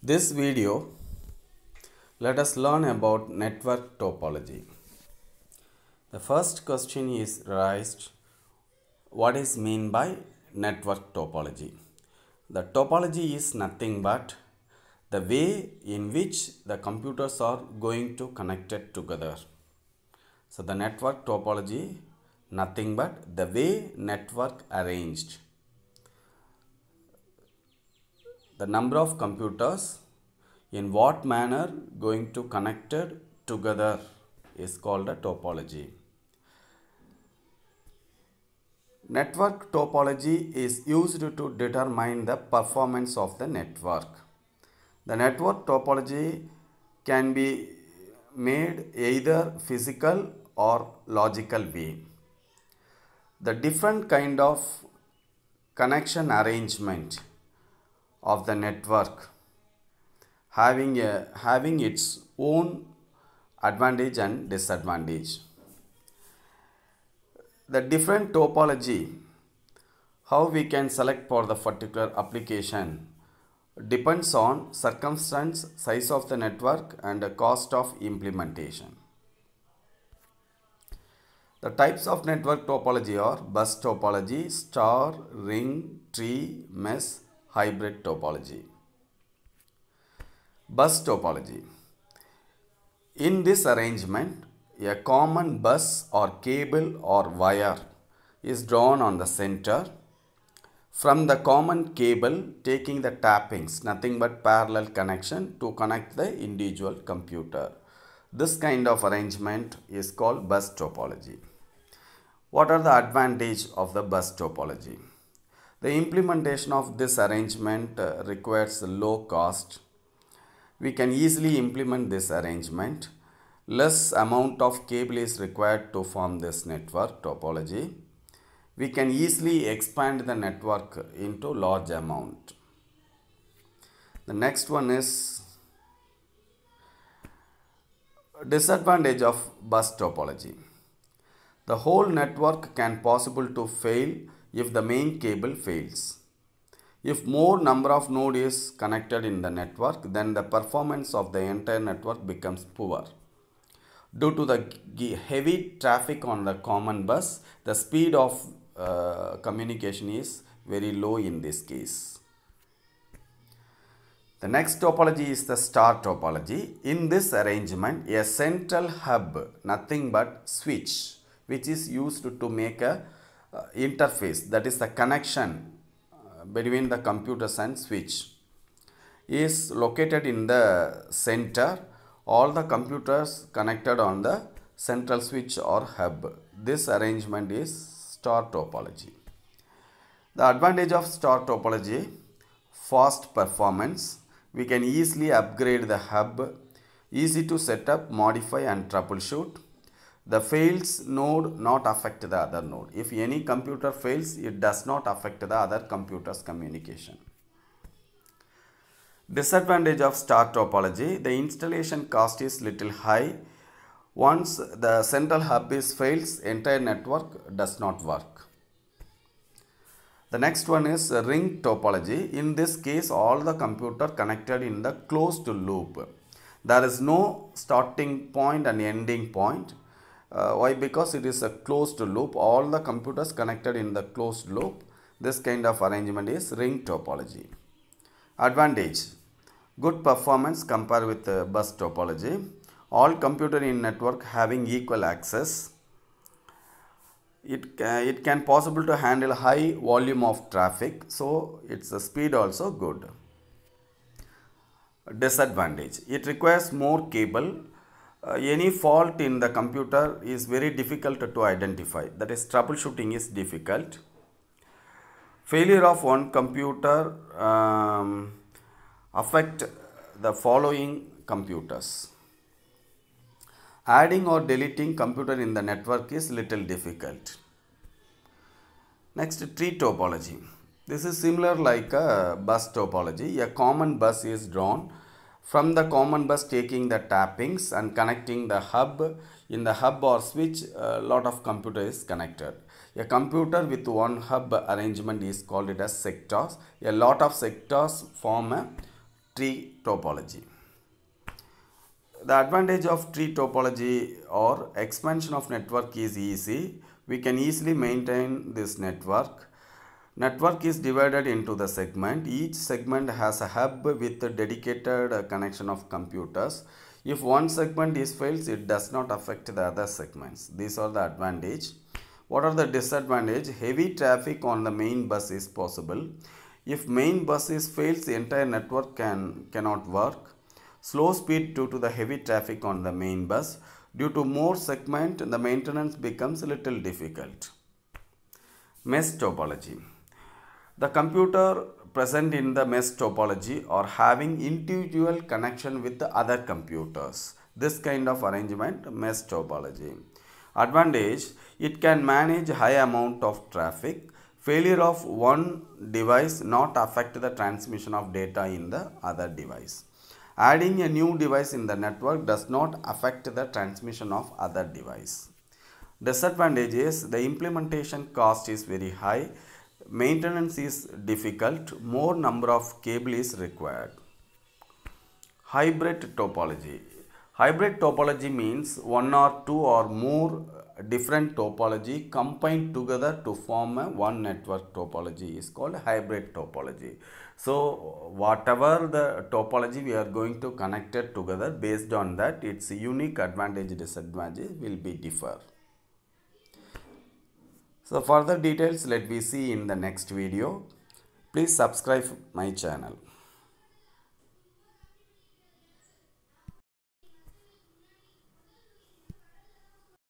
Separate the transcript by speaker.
Speaker 1: This video, let us learn about network topology. The first question is raised, what is mean by network topology? The topology is nothing but the way in which the computers are going to connected together. So the network topology, nothing but the way network arranged. The number of computers in what manner going to connected together is called a topology. Network topology is used to determine the performance of the network. The network topology can be made either physical or logical way. The different kind of connection arrangement of the network having its own advantage and disadvantage. The different topology, how we can select for the particular application, depends on circumstance, size of the network and the cost of implementation. The types of network topology are bus topology, star, ring, tree, mesh, hybrid topology. Bus topology. In this arrangement, a common bus or cable or wire is drawn on the center. From the common cable, taking the tappings, nothing but parallel connection to connect the individual computer. This kind of arrangement is called bus topology. What are the advantages of the bus topology? The implementation of this arrangement requires low cost. We can easily implement this arrangement. Less amount of cable is required to form this network topology. We can easily expand the network into large amount. The next one is disadvantage of bus topology. The whole network can possible to fail if the main cable fails. If more number of nodes is connected in the network, then the performance of the entire network becomes poor. Due to the heavy traffic on the common bus, the speed of communication is very low in this case. The next topology is the star topology. In this arrangement, a central hub, nothing but switch, which is used to make a interface, that is the connection between the computers and switch, is located in the center. All the computers connected on the central switch or hub. This arrangement is star topology. The advantage of star topology, fast performance. We can easily upgrade the hub, easy to set up, modify and troubleshoot. The fails node not affect the other node. If any computer fails, it does not affect the other computer's communication. Disadvantage of star topology, the installation cost is little high. Once the central hub is fails, entire network does not work. The next one is ring topology. In this case, all the computer connected in the closed loop. There is no starting point and ending point. Why? Because it is a closed loop. All the computers connected in the closed loop. This kind of arrangement is ring topology. Advantage, good performance compared with bus topology. All computer in network having equal access. It can possible to handle high volume of traffic, so its speed also good. Disadvantage, it requires more cable. Any fault in the computer is very difficult to identify, that is troubleshooting is difficult. Failure of one computer affect the following computers. Adding or deleting computer in the network is little difficult. Next, tree topology. This is similar like a bus topology. A common bus is drawn. From the common bus, taking the tappings and connecting the hub. In the hub or switch, a lot of computer is connected. A computer with one hub arrangement is called it as sectors. A lot of sectors form a tree topology. The advantage of tree topology or expansion of network is easy. We can easily maintain this network. Network is divided into the segment. Each segment has a hub with a dedicated connection of computers. If one segment is fails, it does not affect the other segments. These are the advantage. What are the disadvantage? Heavy traffic on the main bus is possible. If main bus is fails, the entire network cannot work. Slow speed due to the heavy traffic on the main bus. Due to more segment, the maintenance becomes a little difficult. Mesh topology. The computer present in the mesh topology are having individual connection with the other computers. This kind of arrangement, mesh topology. Advantage, it can manage high amount of traffic. Failure of one device not affect the transmission of data in the other device. Adding a new device in the network does not affect the transmission of other device. Disadvantage is the implementation cost is very high. Maintenance is difficult. More number of cable is required. Hybrid topology. Hybrid topology means one or two or more different topology combined together to form a one network topology is called hybrid topology. So whatever the topology we are going to connect it together, based on that its unique advantage disadvantage will be differ. So further details let me see in the next video. Please subscribe my channel.